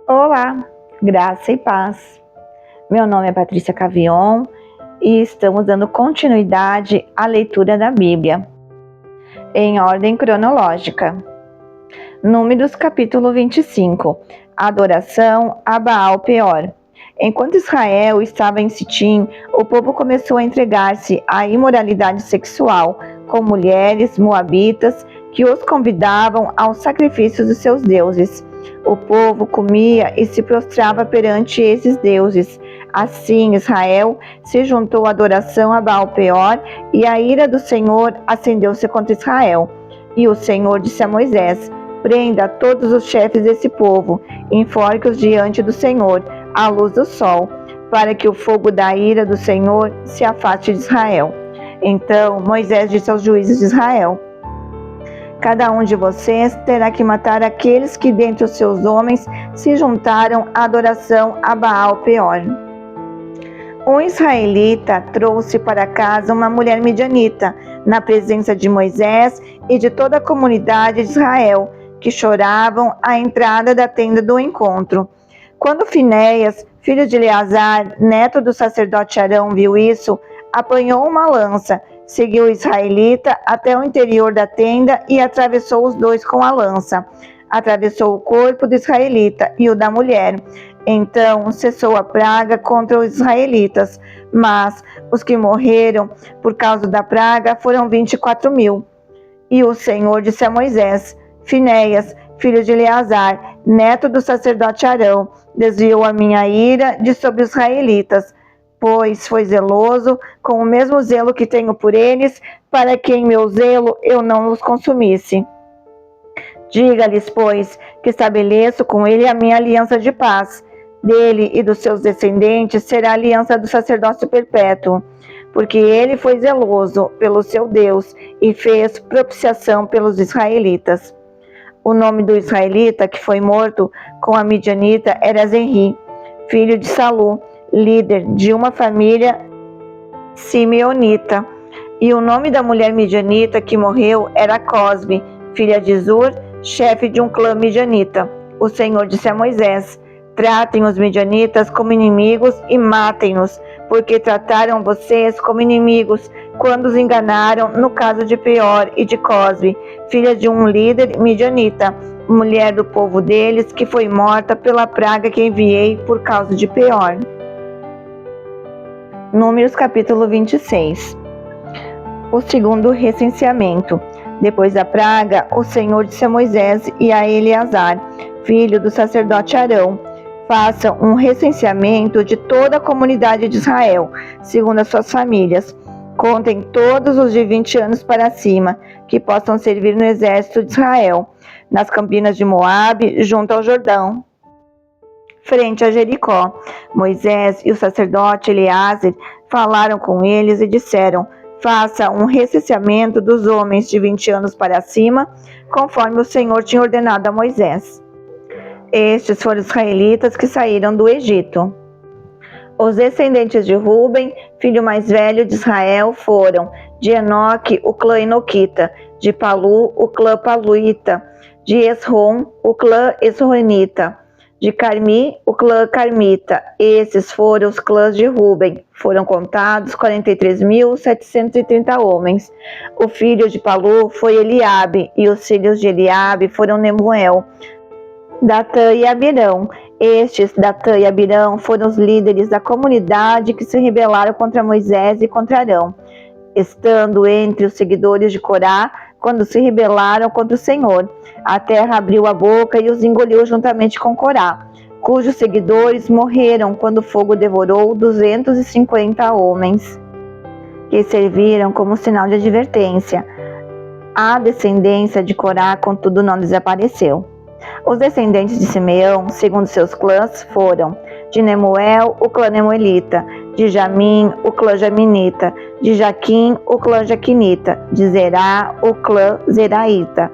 Olá, graça e paz. Meu nome é Patrícia Cavion e estamos dando continuidade à leitura da Bíblia, em ordem cronológica. Números capítulo 25, Adoração a Baal Peor. Enquanto Israel estava em Sitim, o povo começou a entregar-se à imoralidade sexual com mulheres moabitas que os convidavam aos sacrifícios de seus deuses. O povo comia e se prostrava perante esses deuses. Assim, Israel se juntou à adoração a Baal Peor, e a ira do Senhor acendeu-se contra Israel. E o Senhor disse a Moisés: prenda todos os chefes desse povo, enforque-os diante do Senhor, à luz do sol, para que o fogo da ira do Senhor se afaste de Israel. Então Moisés disse aos juízes de Israel: cada um de vocês terá que matar aqueles que dentre os seus homens se juntaram à adoração a Baal Peor. Um israelita trouxe para casa uma mulher midianita, na presença de Moisés e de toda a comunidade de Israel, que choravam à entrada da tenda do encontro. Quando Finéias, filho de Eleazar, neto do sacerdote Arão, viu isso, apanhou uma lança, seguiu o israelita até o interior da tenda e atravessou os dois com a lança. Atravessou o corpo do israelita e o da mulher. Então cessou a praga contra os israelitas, mas os que morreram por causa da praga foram 24.000. E o Senhor disse a Moisés: Finéias, filho de Eleazar, neto do sacerdote Arão, desviou a minha ira de sobre os israelitas, pois foi zeloso com o mesmo zelo que tenho por eles, para que em meu zelo eu não os consumisse. Diga-lhes, pois, que estabeleço com ele a minha aliança de paz. Dele e dos seus descendentes será a aliança do sacerdócio perpétuo, porque ele foi zeloso pelo seu Deus e fez propiciação pelos israelitas. O nome do israelita que foi morto com a midianita era Zenri, filho de Salu, líder de uma família simeonita. E o nome da mulher midianita que morreu era Cosbe, filha de Zur, chefe de um clã midianita. O Senhor disse a Moisés: tratem os midianitas como inimigos e matem-nos, porque trataram vocês como inimigos quando os enganaram no caso de Peor e de Cosbe, filha de um líder midianita, mulher do povo deles, que foi morta pela praga que enviei por causa de Peor. Números capítulo 26. O segundo recenseamento. Depois da praga, o Senhor disse a Moisés e a Eleazar, filho do sacerdote Arão: façam um recenseamento de toda a comunidade de Israel, segundo as suas famílias. Contem todos os de 20 anos para cima, que possam servir no exército de Israel, nas campinas de Moabe, junto ao Jordão, frente a Jericó. Moisés e o sacerdote Eleazar falaram com eles e disseram: faça um recenseamento dos homens de 20 anos para cima, conforme o Senhor tinha ordenado a Moisés. Estes foram os israelitas que saíram do Egito. Os descendentes de Ruben, filho mais velho de Israel, foram de Enoque, o clã enoquita, de Palu, o clã paluita, de Esrom, o clã esronita, de Carmi, o clã carmita. Esses foram os clãs de Ruben. Foram contados 43.730 homens. O filho de Palu foi Eliabe, e os filhos de Eliabe foram Nemuel, Datã e Abirão. Estes, Datã e Abirão, foram os líderes da comunidade que se rebelaram contra Moisés e contra Arão, estando entre os seguidores de Corá, quando se rebelaram contra o Senhor. A terra abriu a boca e os engoliu juntamente com Corá, cujos seguidores morreram quando o fogo devorou 250 homens, que serviram como sinal de advertência. A descendência de Corá, contudo, não desapareceu. Os descendentes de Simeão, segundo seus clãs, foram de Nemuel, o clã nemuelita, de Jamim, o clã jaminita, de Jaquim, o clã jaquinita, de Zerá, o clã zeraíta,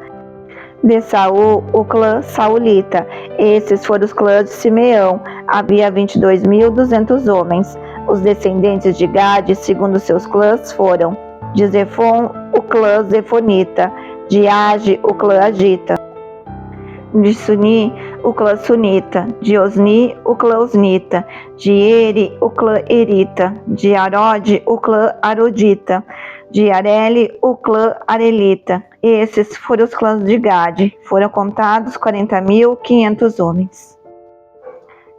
de Saul, o clã saulita. Esses foram os clãs de Simeão. Havia 22.200 homens. Os descendentes de Gade, segundo seus clãs, foram de Zefon, o clã zefonita, de Age, o clã agita, de Suni, o clã sunita, de Osni, o clã osnita, de Eri, o clã erita, de Arode, o clã arodita, de Areli, o clã arelita. Esses foram os clãs de Gade. Foram contados 40.500 homens.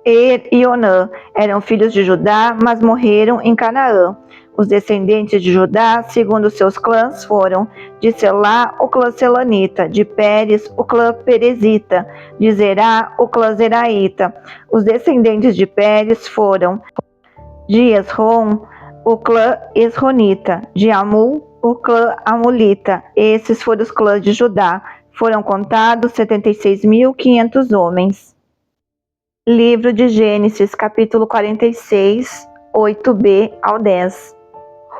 Er e Onã eram filhos de Judá, mas morreram em Canaã. Os descendentes de Judá, segundo seus clãs, foram de Selá, o clã selanita, de Pérez, o clã perezita, de Zerá, o clã zeraíta. Os descendentes de Pérez foram de Esrom, o clã esronita, de Amul, o clã amulita. Esses foram os clãs de Judá. Foram contados 76.500 homens. Livro de Gênesis, capítulo 46, 8b ao 10.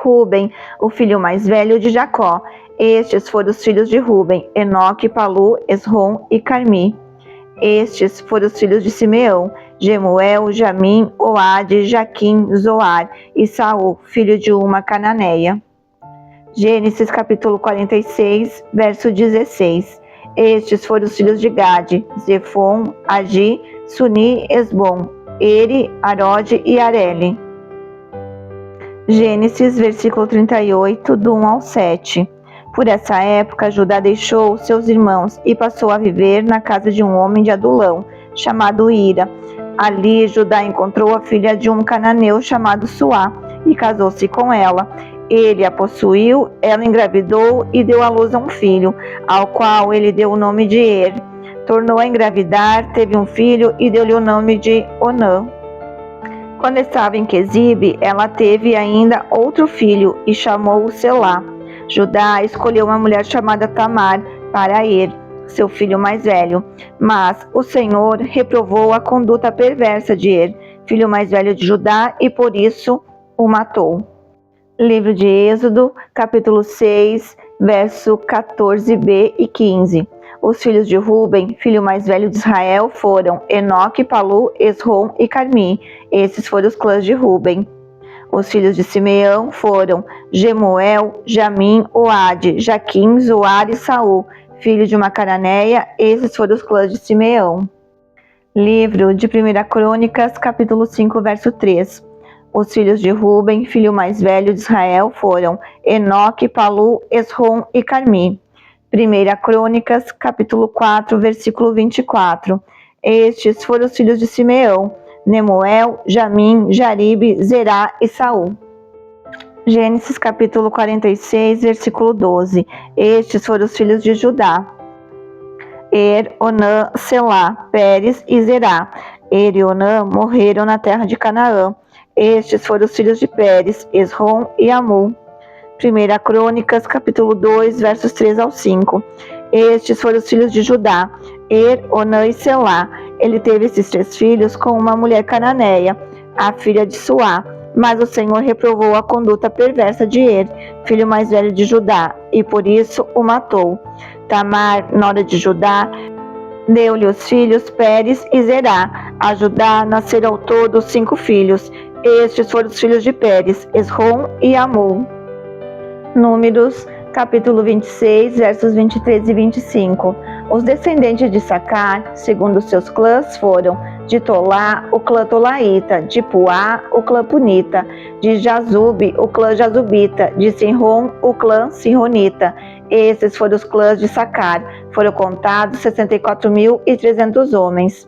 Ruben, o filho mais velho de Jacó. Estes foram os filhos de Ruben: Enoque, Palu, Esrom e Carmi. Estes foram os filhos de Simeão: Jemuel, Jamim, Oade, Jaquim, Zoar e Saul, filho de uma cananeia. Gênesis capítulo 46, verso 16. Estes foram os filhos de Gade: Zefon, Agi, Suni, Esbom, Eri, Arode e Areli. Gênesis, versículo 38, do 1 ao 7. Por essa época, Judá deixou seus irmãos e passou a viver na casa de um homem de Adulão, chamado Ira. Ali, Judá encontrou a filha de um cananeu chamado Suá e casou-se com ela. Ele a possuiu, ela engravidou e deu à luz a um filho, ao qual ele deu o nome de Er. Tornou a engravidar, teve um filho e deu-lhe o nome de Onã. Quando estava em Quezibe, ela teve ainda outro filho e chamou-o Selá. Judá escolheu uma mulher chamada Tamar para Er, seu filho mais velho. Mas o Senhor reprovou a conduta perversa de Er, filho mais velho de Judá, e por isso o matou. Livro de Êxodo, capítulo 6, verso 14b e 15. Os filhos de Ruben, filho mais velho de Israel, foram Enoque, Palu, Esrom e Carmi. Esses foram os clãs de Ruben. Os filhos de Simeão foram Jemuel, Jamim, Oade, Jaquim, Zoar e Saul, filho de uma cananeia. Esses foram os clãs de Simeão. Livro de 1 Crônicas, capítulo 5, verso 3. Os filhos de Ruben, filho mais velho de Israel, foram Enoque, Palu, Esrom e Carmi. 1 Crônicas, capítulo 4, versículo 24. Estes foram os filhos de Simeão: Nemuel, Jamim, Jaribe, Zerá e Saul. Gênesis capítulo 46, versículo 12. Estes foram os filhos de Judá: Er, Onã, Selá, Pérez e Zerá. Er e Onã morreram na terra de Canaã. Estes foram os filhos de Pérez, Esrom e Amul. 1 Crônicas, capítulo 2, versos 3 ao 5. Estes foram os filhos de Judá: Er, Onã e Selá. Ele teve esses 3 filhos com uma mulher cananeia, a filha de Suá. Mas o Senhor reprovou a conduta perversa de Er, filho mais velho de Judá, e por isso o matou. Tamar, nora de Judá, deu-lhe os filhos Pérez e Zerá. A Judá nasceram ao todo 5 filhos. Estes foram os filhos de Pérez, Esrom e Amul. Números, capítulo 26, versos 23 e 25. Os descendentes de Sacar, segundo seus clãs, foram de Tolá, o clã tolaíta, de Puá, o clã punita, de Jazube, o clã jazubita, de Sinrom, o clã sinronita. Esses foram os clãs de Sacar. Foram contados 64.300 homens.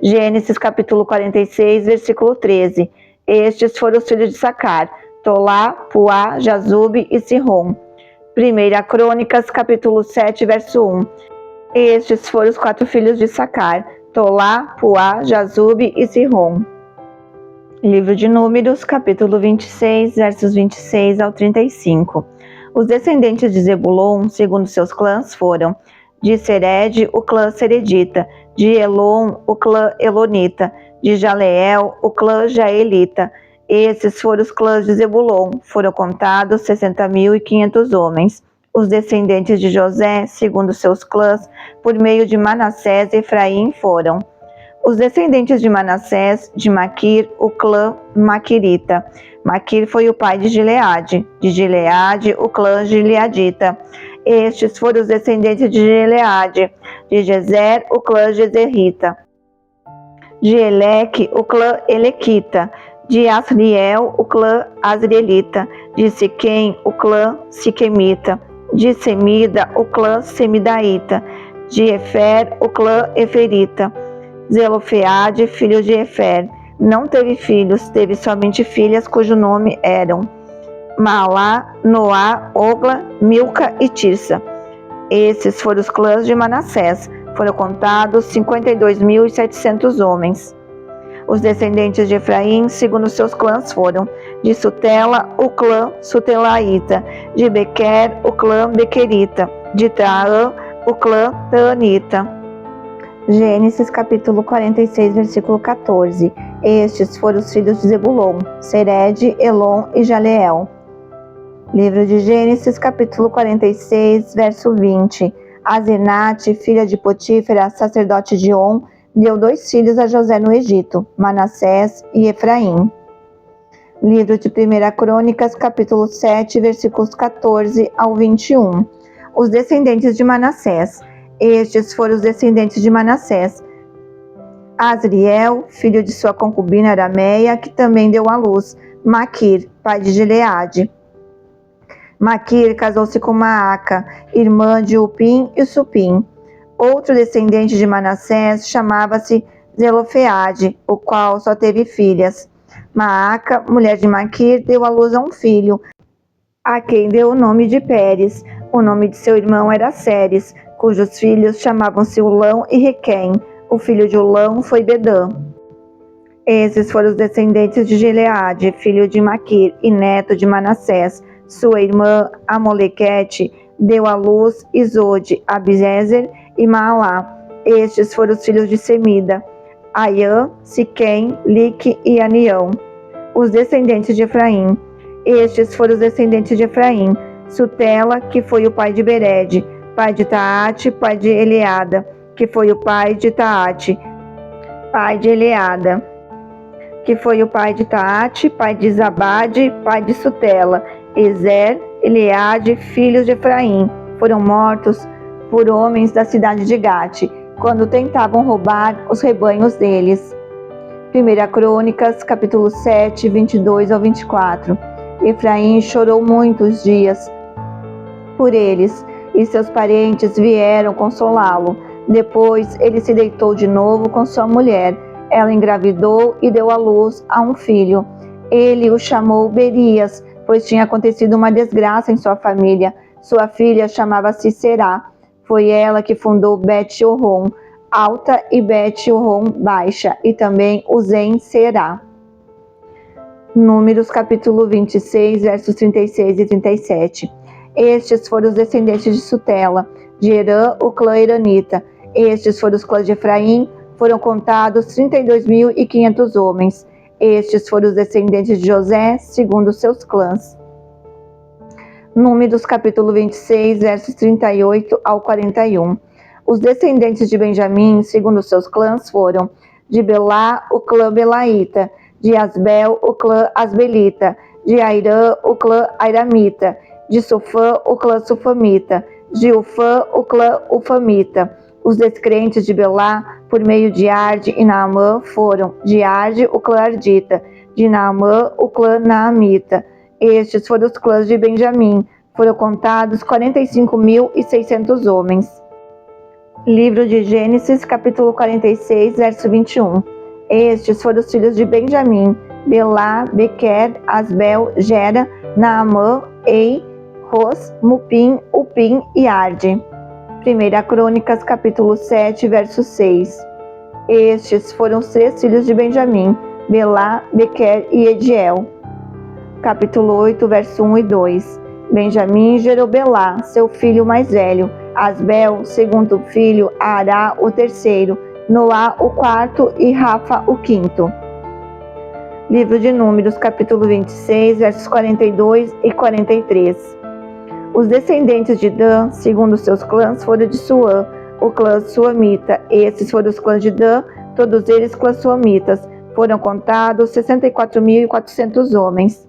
Gênesis capítulo 46, versículo 13. Estes foram os filhos de Sacar: Tolá, Puá, Jazube e Sinrom. 1 Crônicas, capítulo 7, verso 1. Estes foram os 4 filhos de Sacar: Tolá, Puá, Jazube e Sinrom. Livro de Números, capítulo 26, versos 26 ao 35. Os descendentes de Zebulon, segundo seus clãs, foram de Sered, o clã seredita, de Elon, o clã elonita, de Jaleel, o clã jaelita. Esses foram os clãs de Zebulon. Foram contados 60.500 homens. Os descendentes de José, segundo seus clãs, por meio de Manassés e Efraim, foram os descendentes de Manassés, de Maquir, o clã maquirita. Maquir foi o pai de Gileade, o clã gileadita. Estes foram os descendentes de Gileade, de Jezer, o clã Jezerita, de Eleque, o clã Elequita, de Asriel, o clã Asrielita, de Siquém, o clã Siquemita, de Semida, o clã Semidaíta, de Efer, o clã Eferita. Zelofeade, filho de Efer, não teve filhos, teve somente filhas cujo nome eram Maalá, Noá, Ogla, Milca e Tirsa. Esses foram os clãs de Manassés. Foram contados 52.700 homens. Os descendentes de Efraim, segundo seus clãs, foram de Sutela, o clã Sutelaíta, de Bequer, o clã Bequerita, de Taã, o clã Taanita. Gênesis capítulo 46, versículo 14. Estes foram os filhos de Zebulon, Sered, Elon e Jaleel. Livro de Gênesis capítulo 46, verso 20. Asenate, filha de Potífera, sacerdote de On, deu 2 filhos a José no Egito, Manassés e Efraim. Livro de 1 Crônicas, capítulo 7, versículos 14 ao 21. Os descendentes de Manassés. Estes foram os descendentes de Manassés: Asriel, filho de sua concubina Arameia, que também deu à luz Maquir, pai de Gileade. Maquir casou-se com Maaca, irmã de Upim e Supim. Outro descendente de Manassés chamava-se Zelofeade, o qual só teve filhas. Maaca, mulher de Maquir, deu à luz a um filho, a quem deu o nome de Pérez. O nome de seu irmão era Ceres, cujos filhos chamavam-se Ulão e Requém. O filho de Ulão foi Bedã. Esses foram os descendentes de Gileade, filho de Maquir e neto de Manassés. Sua irmã Amolequete deu à luz Isode, Abiézer e Maalá. Estes foram os filhos de Semida: Aiã, Siquém, Lique e Anião. Os descendentes de Efraim. Estes foram os descendentes de Efraim: Sutela, que foi o pai de Bered, pai de Taate, pai de Eleada, que foi o pai de Taate, pai de Eleada, que foi o pai de Taate, pai de Zabade, pai de Sutela. Ezer, Eleade, filhos de Efraim, foram mortos por homens da cidade de Gate, quando tentavam roubar os rebanhos deles. 1 Crônicas, capítulo 7, 22 ao 24. Efraim chorou muitos dias por eles, e seus parentes vieram consolá-lo. Depois ele se deitou de novo com sua mulher. Ela engravidou e deu à luz a um filho. Ele o chamou Berias, pois tinha acontecido uma desgraça em sua família. Sua filha chamava-se Será. Foi ela que fundou Bet-Horon Alta e Bet-Horon Baixa, e também Uzen-Será. Números capítulo 26, versos 36 e 37. Estes foram os descendentes de Sutela, de Herã, o clã Eranita. Estes foram os clãs de Efraim, foram contados 32.500 homens. Estes foram os descendentes de José, segundo seus clãs. Números capítulo 26, versos 38 ao 41. Os descendentes de Benjamim, segundo seus clãs, foram de Belá, o clã Belaíta, de Asbel, o clã Asbelita, de Airã, o clã Airamita, de Sufã, o clã Sufamita, de Ufã, o clã Ufamita. Os descrentes de Belá, por meio de Arde e Naamã, foram de Arde, o clã Ardita, de Naamã, o clã Naamita. Estes foram os clãs de Benjamim. Foram contados 45.600 homens. Livro de Gênesis, capítulo 46, verso 21. Estes foram os filhos de Benjamim: Belá, Bequer, Asbel, Gera, Naamã, Ei, Ros, Mupim, Upim e Arde. 1 Crônicas, capítulo 7, verso 6. Estes foram os 3 filhos de Benjamim: Belá, Bequer e Ediel. Capítulo 8, verso 1 e 2. Benjamim gerou Belá, seu filho mais velho, Asbel, segundo filho, Ará, o terceiro, Noá, o quarto e Rafa, o quinto. Livro de Números, capítulo 26, versos 42 e 43. Os descendentes de Dan, segundo seus clãs, foram de Suã, o clã Suamita. Esses foram os clãs de Dan, todos eles clãs suamitas. Foram contados 64.400 homens.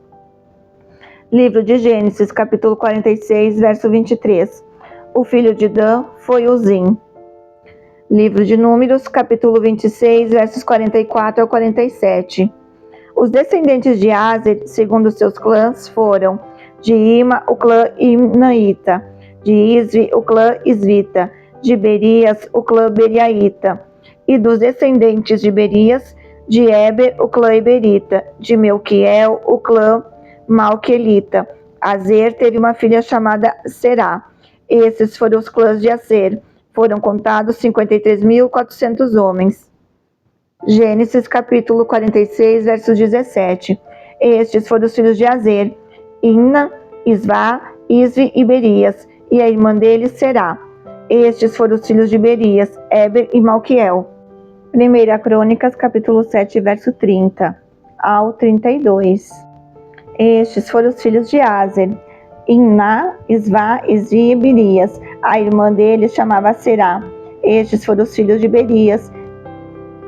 Livro de Gênesis, capítulo 46, verso 23. O filho de Dan foi Uzim. Livro de Números, capítulo 26, versos 44 ao 47. Os descendentes de Aser, segundo seus clãs, foram de Ima, o clã Imnaíta, de Isvi, o clã Isvita, de Berias, o clã Beriaíta, e dos descendentes de Berias, de Eber, o clã Eberita, de Melquiel, o clã Malquielita. Azer teve uma filha chamada Será. Esses foram os clãs de Azer. Foram contados 53.400 homens. Gênesis capítulo 46, verso 17. Estes foram os filhos de Azer: Imna, Isvá, Isvi e Berias, e a irmã deles Será. Estes foram os filhos de Berias, Eber e Malquiel. 1 Crônicas capítulo 7, verso 30 ao 32. Estes foram os filhos de Azer: Imná, Isvá, Isvi e Berias. A irmã deles chamava Será. Estes foram os filhos de Berias,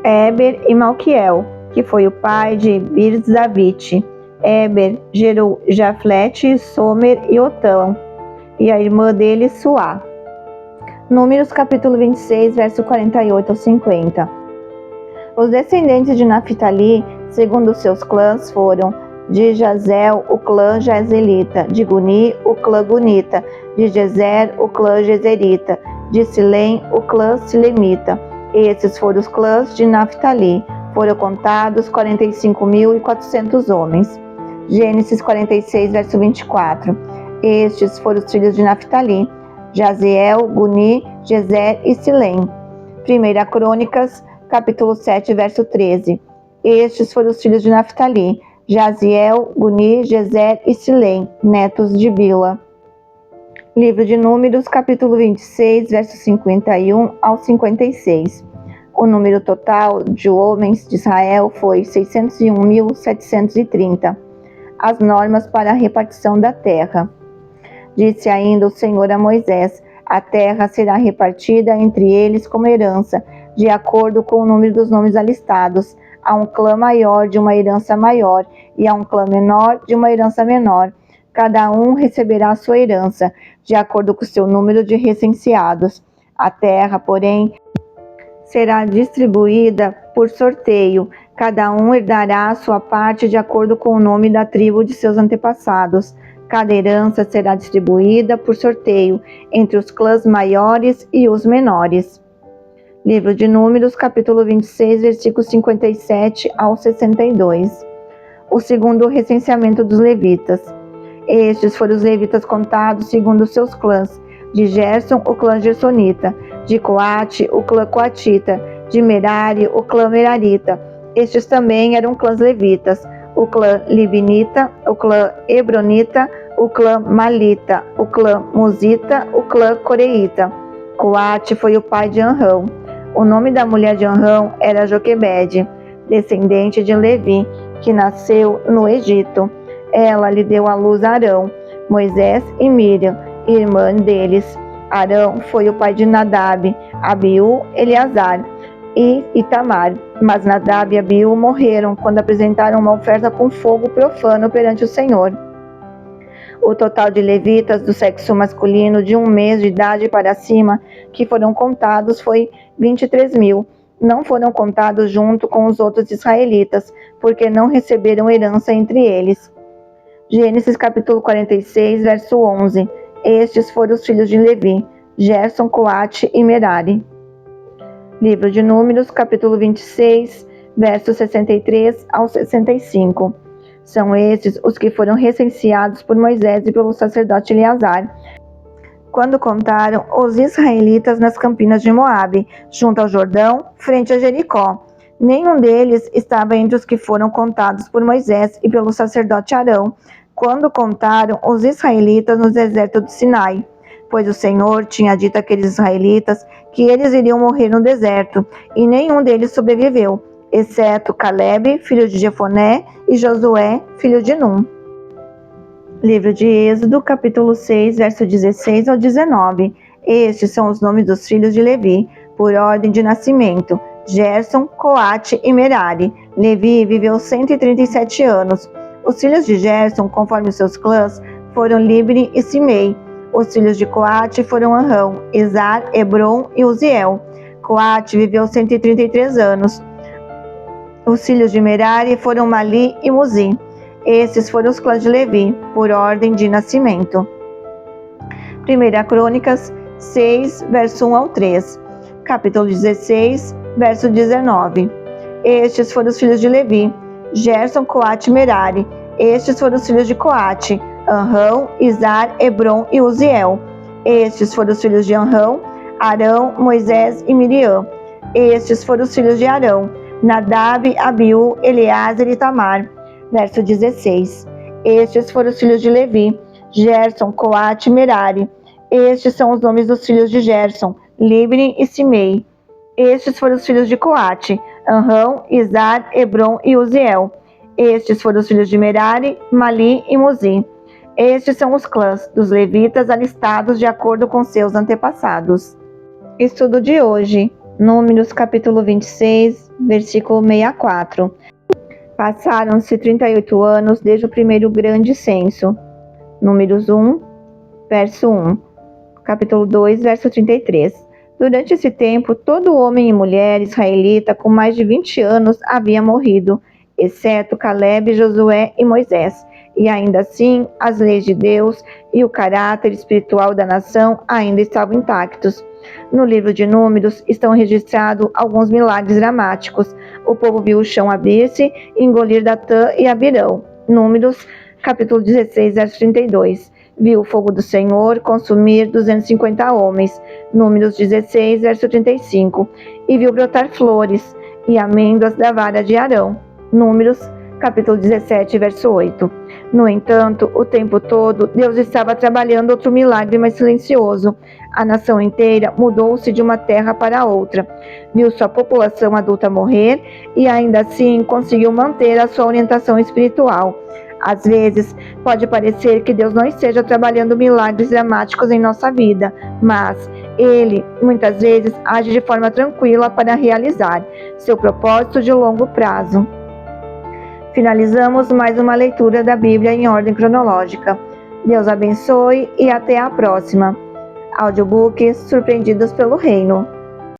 Eber e Malquiel, que foi o pai de Birzavite. Eber gerou Jaflete, Somer e Otão, e a irmã dele Suá. Números capítulo 26, verso 48 ao 50. Os descendentes de Naphtali, segundo seus clãs, foram de Jazel, o clã Jazelita, de Guni, o clã Gunita, de Jezer, o clã Jezerita, de Silém, o clã Silemita. Esses foram os clãs de Naphtali. Foram contados 45.400 homens. Gênesis 46, verso 24. Estes foram os filhos de Naphtali: Jaziel, Guni, Jezer e Silém. 1 Crônicas, capítulo 7, verso 13. Estes foram os filhos de Naphtali: Jaziel, Guni, Jezer e Silém, netos de Bila. Livro de Números, capítulo 26, versos 51 ao 56. O número total de homens de Israel foi 601.730. As normas para a repartição da terra. Disse ainda o Senhor a Moisés: a terra será repartida entre eles como herança, de acordo com o número dos nomes alistados. A um clã maior de uma herança maior, e a um clã menor de uma herança menor. Cada um receberá a sua herança, de acordo com o seu número de recenseados. A terra, porém, será distribuída por sorteio. Cada um herdará a sua parte de acordo com o nome da tribo de seus antepassados. Cada herança será distribuída por sorteio entre os clãs maiores e os menores. Livro de Números, capítulo 26, versículos 57 ao 62. O segundo recenseamento dos levitas. Estes foram os levitas contados segundo seus clãs: de Gerson, o clã gersonita; de Coate, o clã coatita; de Merari, o clã merarita. Estes também eram clãs levitas: o clã libinita, o clã hebronita, o clã malita, o clã musita, o clã coreita. Coate foi o pai de Anrão. O nome da mulher de Anrão era Joquebede, descendente de Levi, que nasceu no Egito. Ela lhe deu à luz Arão, Moisés e Miriam, irmã deles. Arão foi o pai de Nadab, Abiú, Eleazar e Itamar. Mas Nadab e Abiú morreram quando apresentaram uma oferta com fogo profano perante o Senhor. O total de levitas do sexo masculino de 1 mês de idade para cima que foram contados foi 23.000. Não foram contados junto com os outros israelitas, porque não receberam herança entre eles. Gênesis capítulo 46, verso 11. Estes foram os filhos de Levi: Gerson, Coate e Merari. Livro de Números, capítulo 26, versos 63 ao 65. São estes os que foram recenseados por Moisés e pelo sacerdote Eleazar, quando contaram os israelitas nas campinas de Moabe, junto ao Jordão, frente a Jericó. Nenhum deles estava entre os que foram contados por Moisés e pelo sacerdote Arão, quando contaram os israelitas no deserto do Sinai, pois o Senhor tinha dito àqueles israelitas que eles iriam morrer no deserto, e nenhum deles sobreviveu, exceto Calebe, filho de Jefoné, e Josué, filho de Num. Livro de Êxodo, capítulo 6, verso 16 ao 19. Estes são os nomes dos filhos de Levi, por ordem de nascimento: Gerson, Coate e Merari. Levi viveu 137 anos. Os filhos de Gerson, conforme seus clãs, foram Libni e Simei. Os filhos de Coate foram Anrão, Izar, Hebron e Uziel. Coate viveu 133 anos. Os filhos de Merari foram Mali e Muzi. Estes foram os clãs de Levi, por ordem de nascimento. 1 Crônicas 6, verso 1 ao 3. Capítulo 16, verso 19. Estes foram os filhos de Levi: Gerson, Coate e Merari. Estes foram os filhos de Coate: Anrão, Izar, Hebron e Uziel. Estes foram os filhos de Anrão: Arão, Moisés e Miriam. Estes foram os filhos de Arão: Nadab, Abiú, Eleazar e Tamar. Verso 16. Estes foram os filhos de Levi: Gerson, Coate e Merari. Estes são os nomes dos filhos de Gerson: Libni e Simei. Estes foram os filhos de Coate: Anrão, Izar, Hebron e Uziel. Estes foram os filhos de Merari, Mali e Muzi. Estes são os clãs dos levitas alistados de acordo com seus antepassados. Estudo de hoje, Números capítulo 26, versículo 64. Passaram-se 38 anos desde o primeiro grande censo. Números 1, verso 1. Capítulo 2, verso 33. Durante esse tempo, todo homem e mulher israelita com mais de 20 anos havia morrido, exceto Caleb, Josué e Moisés. E ainda assim, as leis de Deus e o caráter espiritual da nação ainda estavam intactos. No livro de Números estão registrados alguns milagres dramáticos. O povo viu o chão abrir-se e engolir Datã e Abirão. Números, capítulo 16, verso 32. Viu o fogo do Senhor consumir 250 homens. Números 16, verso 35. E viu brotar flores e amêndoas da vara de Arão. Números, capítulo 17, verso 8. No entanto, o tempo todo, Deus estava trabalhando outro milagre mais silencioso. A nação inteira mudou-se de uma terra para outra. Viu sua população adulta morrer e ainda assim conseguiu manter a sua orientação espiritual. Às vezes, pode parecer que Deus não esteja trabalhando milagres dramáticos em nossa vida, mas Ele, muitas vezes, age de forma tranquila para realizar seu propósito de longo prazo. Finalizamos mais uma leitura da Bíblia em ordem cronológica. Deus abençoe e até a próxima. Audiobook Surpreendidos pelo Reino.